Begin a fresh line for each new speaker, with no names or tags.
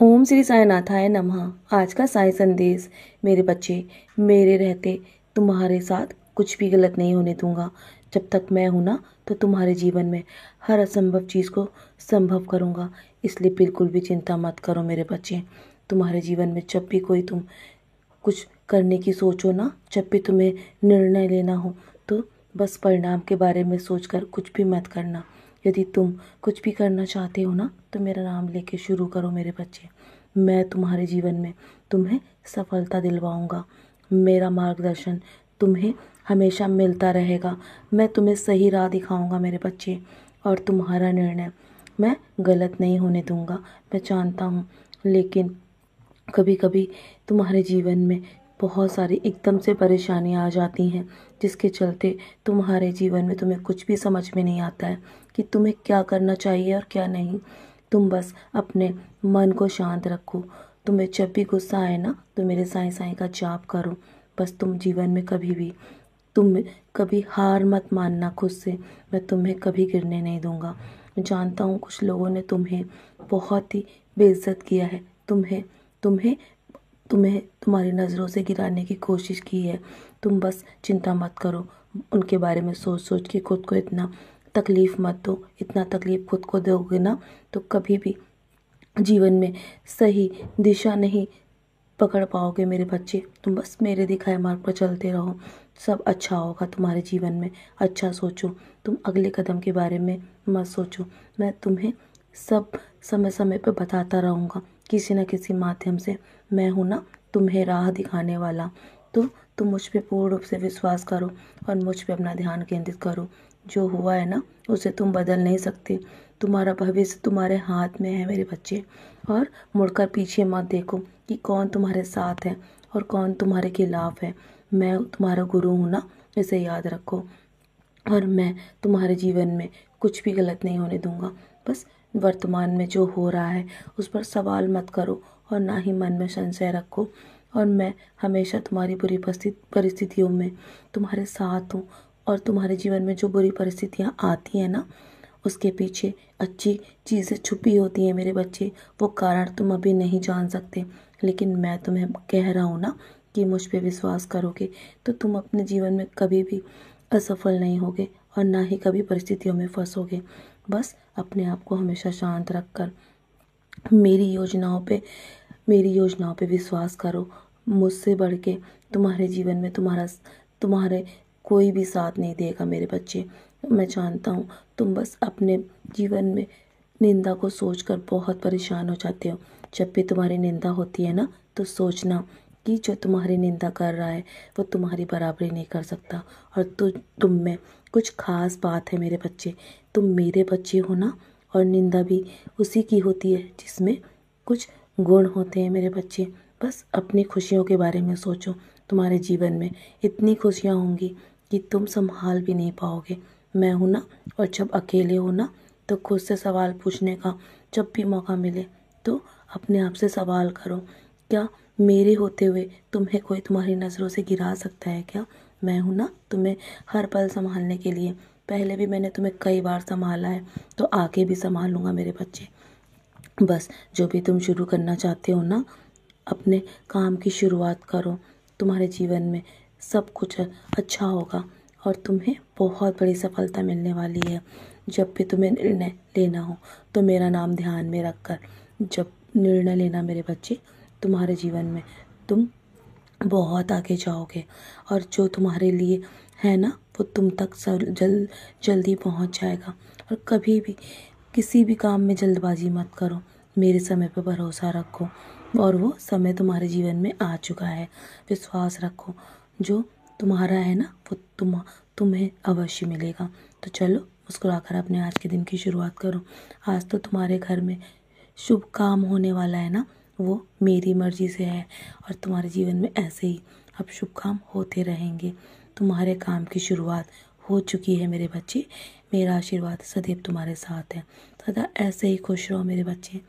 ओम श्री साईनाथाय नमः। आज का साई संदेश। मेरे बच्चे, मेरे रहते तुम्हारे साथ कुछ भी गलत नहीं होने दूंगा। जब तक मैं हूं ना, तो तुम्हारे जीवन में हर असंभव चीज़ को संभव करूंगा। इसलिए बिल्कुल भी चिंता मत करो मेरे बच्चे। तुम्हारे जीवन में जब भी कोई तुम कुछ करने की सोचो ना, जब भी तुम्हें निर्णय लेना हो, तो बस परिणाम के बारे में सोचकर कुछ भी मत करना। यदि तुम कुछ भी करना चाहते हो ना, तो मेरा नाम लेके शुरू करो मेरे बच्चे। मैं तुम्हारे जीवन में तुम्हें सफलता दिलवाऊंगा। मेरा मार्गदर्शन तुम्हें हमेशा मिलता रहेगा। मैं तुम्हें सही राह दिखाऊंगा मेरे बच्चे, और तुम्हारा निर्णय मैं गलत नहीं होने दूंगा। मैं जानता हूँ, लेकिन कभी कभी तुम्हारे जीवन में बहुत सारी एकदम से परेशानियाँ आ जाती हैं, जिसके चलते तुम्हारे जीवन में तुम्हें कुछ भी समझ में नहीं आता है कि तुम्हें क्या करना चाहिए और क्या नहीं। तुम बस अपने मन को शांत रखो। तुम्हें जब भी गुस्सा आए ना, तो मेरे साईं साईं का जाप करो। बस तुम जीवन में तुम कभी हार मत मानना खुद से। मैं तुम्हें कभी गिरने नहीं दूंगा। मैं जानता हूँ कुछ लोगों ने तुम्हें बहुत ही बेइज्जत किया है, तुम्हें तुम्हें तुम्हें तुम्हारी नज़रों से गिराने की कोशिश की है। तुम बस चिंता मत करो। उनके बारे में सोच सोच के खुद को इतना तकलीफ़ मत दो। इतना तकलीफ़ खुद को दोगे ना, तो कभी भी जीवन में सही दिशा नहीं पकड़ पाओगे मेरे बच्चे। तुम बस मेरे दिखाए मार्ग पर चलते रहो। सब अच्छा होगा तुम्हारे जीवन में। अच्छा सोचो। तुम अगले कदम के बारे में मत सोचो। मैं तुम्हें सब समय समय पर बताता रहूँगा, किसी न किसी माध्यम से। मैं हूँ ना, तुम्हें राह दिखाने वाला। तो तुम मुझ पे पूर्ण रूप से विश्वास करो और मुझ पे अपना ध्यान केंद्रित करो। जो हुआ है ना, उसे तुम बदल नहीं सकते। तुम्हारा भविष्य तुम्हारे हाथ में है मेरे बच्चे। और मुड़कर पीछे मत देखो कि कौन तुम्हारे साथ है और कौन तुम्हारे खिलाफ है। मैं तुम्हारा गुरु हूँ ना, इसे याद रखो। और मैं तुम्हारे जीवन में कुछ भी गलत नहीं होने दूंगा। बस वर्तमान में जो हो रहा है उस पर सवाल मत करो और ना ही मन में संशय रखो। और मैं हमेशा तुम्हारी बुरी परिस्थितियों में तुम्हारे साथ हूँ। और तुम्हारे जीवन में जो बुरी परिस्थितियाँ आती हैं ना, उसके पीछे अच्छी चीज़ें छुपी होती हैं मेरे बच्चे। वो कारण तुम अभी नहीं जान सकते, लेकिन मैं तुम्हें कह रहा हूँ ना कि मुझ पे विश्वास करोगे तो तुम अपने जीवन में कभी भी असफल नहीं होगे और ना ही कभी परिस्थितियों में फंसोगे। बस अपने आप को हमेशा शांत रखकर मेरी योजनाओं पे विश्वास करो। मुझसे बढ़ के तुम्हारे जीवन में तुम्हारे कोई भी साथ नहीं देगा मेरे बच्चे। मैं जानता हूँ तुम बस अपने जीवन में निंदा को सोचकर बहुत परेशान हो जाते हो। जब भी तुम्हारी निंदा होती है ना, तो सोचना कि जो तुम्हारी निंदा कर रहा है वो तुम्हारी बराबरी नहीं कर सकता। और तुम में कुछ खास बात है मेरे बच्चे। तुम मेरे बच्चे हो ना, और निंदा भी उसी की होती है जिसमें कुछ गुण होते हैं मेरे बच्चे। बस अपनी खुशियों के बारे में सोचो। तुम्हारे जीवन में इतनी खुशियाँ होंगी कि तुम संभाल भी नहीं पाओगे। मैं हूँ ना, और जब अकेले हो ना, तो खुद से सवाल पूछने का जब भी मौका मिले तो अपने आप से सवाल करो, क्या मेरे होते हुए तुम्हें कोई तुम्हारी नज़रों से गिरा सकता है क्या? मैं हूँ ना, तुम्हें हर पल संभालने के लिए। पहले भी मैंने तुम्हें कई बार संभाला है, तो आगे भी संभालूंगा मेरे बच्चे। बस जो भी तुम शुरू करना चाहते हो ना, अपने काम की शुरुआत करो। तुम्हारे जीवन में सब कुछ अच्छा होगा और तुम्हें बहुत बड़ी सफलता मिलने वाली है। जब भी तुम्हें निर्णय लेना हो, तो मेरा नाम ध्यान में रखकर जब निर्णय लेना मेरे बच्चे, तुम्हारे जीवन में तुम बहुत आगे जाओगे। और जो तुम्हारे लिए है ना, वो तुम तक जल्दी पहुंच जाएगा। और कभी भी किसी भी काम में जल्दबाजी मत करो। मेरे समय पर भरोसा रखो, और वो समय तुम्हारे जीवन में आ चुका है। विश्वास रखो, जो तुम्हारा है ना, वो तुम्हें अवश्य मिलेगा। तो चलो, मुस्कुराकर अपने आज के दिन की शुरुआत करो। आज तो तुम्हारे घर में शुभ काम होने वाला है ना, वो मेरी मर्जी से है। और तुम्हारे जीवन में ऐसे ही अब शुभ काम होते रहेंगे। तुम्हारे काम की शुरुआत हो चुकी है मेरे बच्चे। मेरा आशीर्वाद सदैव तुम्हारे साथ है। सदा ऐसे ही खुश रहो मेरे बच्चे।